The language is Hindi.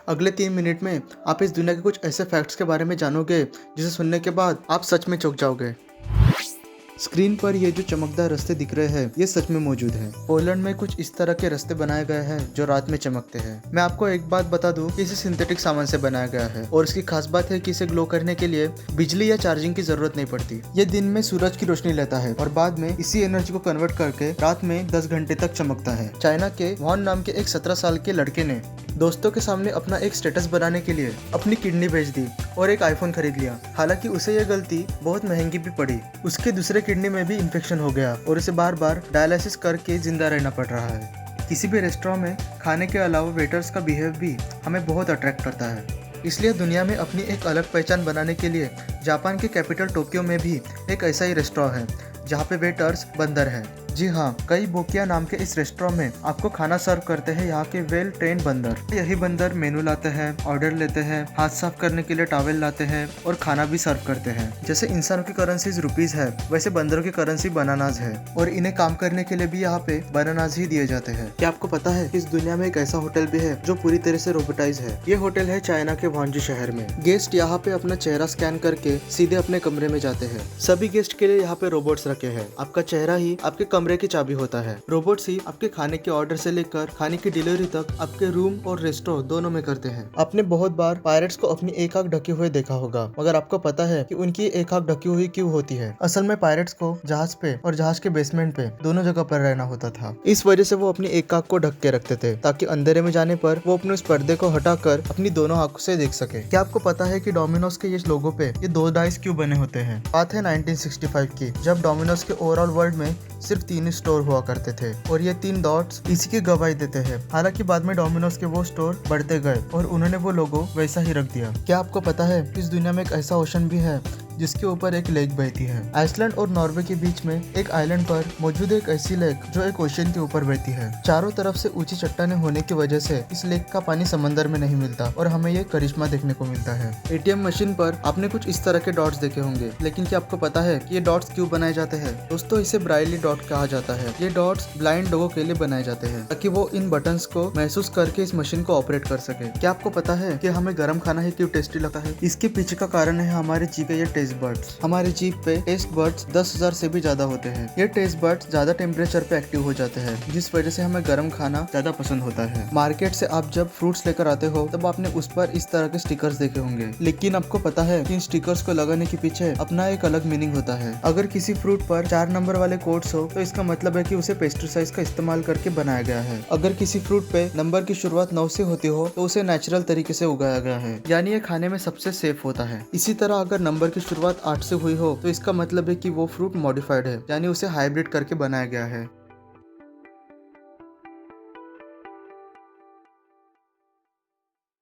अगले 3 मिनट में आप इस दुनिया के कुछ ऐसे फैक्ट्स के बारे में जानोगे जिसे सुनने के बाद आप सच में चौंक जाओगे। स्क्रीन पर ये जो चमकदार रास्ते दिख रहे हैं ये सच में मौजूद है। पोलैंड में कुछ इस तरह के रास्ते बनाए गए हैं जो रात में चमकते हैं। मैं आपको एक बात बता दूं कि इसे सिंथेटिक सामान से बनाया गया है और इसकी खास बात है कि इसे ग्लो करने के लिए बिजली या चार्जिंग की जरूरत नहीं पड़ती। ये दिन में सूरज की रोशनी लेता है और बाद में इसी एनर्जी को कन्वर्ट करके रात में 10 घंटे तक चमकता है। चाइना के वॉन नाम के एक 17 साल के लड़के ने दोस्तों के सामने अपना एक स्टेटस बनाने के लिए अपनी किडनी बेच दी और एक आईफोन खरीद लिया। हालांकि उसे यह गलती बहुत महंगी भी पड़ी। उसके दूसरे किडनी में भी इन्फेक्शन हो गया और उसे बार बार डायलिसिस करके जिंदा रहना पड़ रहा है। किसी भी रेस्टोरेंट में खाने के अलावा वेटर्स का बिहेव भी हमें बहुत अट्रैक्ट करता है। इसलिए दुनिया में अपनी एक अलग पहचान बनाने के लिए जापान के कैपिटल टोक्यो में भी एक ऐसा ही रेस्टोरेंट है जहाँ पे वेटर्स बंदर हैं। जी हाँ, कई बोकिया नाम के इस रेस्टोरेंट में आपको खाना सर्व करते हैं यहाँ के वेल ट्रेन बंदर। यही बंदर मेनू लाते हैं, ऑर्डर लेते हैं, हाथ साफ करने के लिए टॉवेल लाते हैं और खाना भी सर्व करते हैं। जैसे इंसानों की करेंसीज रुपीज है, वैसे बंदरों की करेंसी बनानाज है और इन्हें काम करने के लिए भी यहाँ पे बनानाज ही दिए जाते हैं। क्या आपको पता है इस दुनिया में एक ऐसा होटल भी है जो पूरी तरह से रोबोटाइज है? ये होटल है चाइना के वांजी शहर में। गेस्ट यहाँ पे अपना चेहरा स्कैन करके सीधे अपने कमरे में जाते हैं। सभी गेस्ट के लिए यहाँ पे रोबोट्स रखे हैं। आपका चेहरा ही आपके कमरे की चाबी होता है। रोबोट्स ही आपके खाने के ऑर्डर से लेकर खाने की डिलीवरी तक आपके रूम और रेस्टोरेंट दोनों में करते हैं। आपने बहुत बार पायरेट्स को अपनी एक आंख ढके हुए देखा होगा, मगर आपको पता है कि उनकी एक आंख ढकी हुई क्यों होती है? असल में पायरेट्स को जहाज पे और जहाज के बेसमेंट पे दोनों जगह पर रहना होता था। इस वजह से वो अपनी एक आंख को ढक के रखते थे ताकि अंधेरे में जाने पर वो अपने उस पर्दे को हटाकर अपनी दोनों आंखों से देख सके। क्या आपको पता है कि डोमिनोज के ये लोगो पे ये 2 डाइस क्यों बने होते हैं? बात है 1965 की, जब डोमिनोज के ओवरऑल वर्ल्ड में सिर्फ 3 स्टोर हुआ करते थे और ये 3 डॉट्स इसी की गवाही देते हैं। हालांकि बाद में डोमिनोज के वो स्टोर बढ़ते गए और उन्होंने वो लोगो वैसा ही रख दिया। क्या आपको पता है इस दुनिया में एक ऐसा ओशन भी है जिसके ऊपर एक लेक बहती है? आइसलैंड और नॉर्वे के बीच में एक आइलैंड पर मौजूद एक ऐसी लेक जो एक ओशन के ऊपर बहती है। चारों तरफ से ऊंची चट्टानें होने की वजह से इस लेक का पानी समंदर में नहीं मिलता और हमें ये करिश्मा देखने को मिलता है। एटीएम मशीन पर आपने कुछ इस तरह के डॉट्स देखे होंगे, लेकिन क्या आपको पता है कि ये डॉट्स क्यों बनाए जाते हैं? दोस्तों, इसे ब्राइली डॉट कहा जाता है। ये डॉट्स ब्लाइंड लोगों के लिए बनाए जाते हैं ताकि वो इन बटन्स को महसूस करके इस मशीन को ऑपरेट कर सके। क्या आपको पता है कि हमें गर्म खाना ही क्यों टेस्टी लगता है? इसके पीछे का कारण है हमारे जीभ के ये टेस्ट बर्ड्स। हमारे जीभ पे टेस्ट बर्ड्स 10,000 से भी ज्यादा होते हैं। ये टेस्ट बर्ड्स ज्यादा टेम्परेचर पे एक्टिव हो जाते हैं, जिस वजह से हमें गर्म खाना ज्यादा पसंद होता है। मार्केट से आप जब फ्रूट्स लेकर आते हो तब आपने उस पर इस तरह के स्टिकर्स देखे होंगे, लेकिन आपको पता है कि इन स्टिकर्स को लगाने के पीछे अपना एक अलग मीनिंग होता है। अगर किसी फ्रूट पर 4 नंबर वाले कोट्स हो तो इसका मतलब है कि उसे पेस्टिसाइड्स का इस्तेमाल करके बनाया गया है। अगर किसी फ्रूट पे नंबर की शुरुआत 9 से होती हो तो उसे नेचुरल तरीके से उगाया गया है, यानी ये खाने में सबसे सेफ होता है। इसी तरह अगर नंबर की शुरुआत 8 से हुई हो तो इसका मतलब है कि वो फ्रूट मॉडिफाइड है, यानी उसे हाइब्रिड करके बनाया गया है।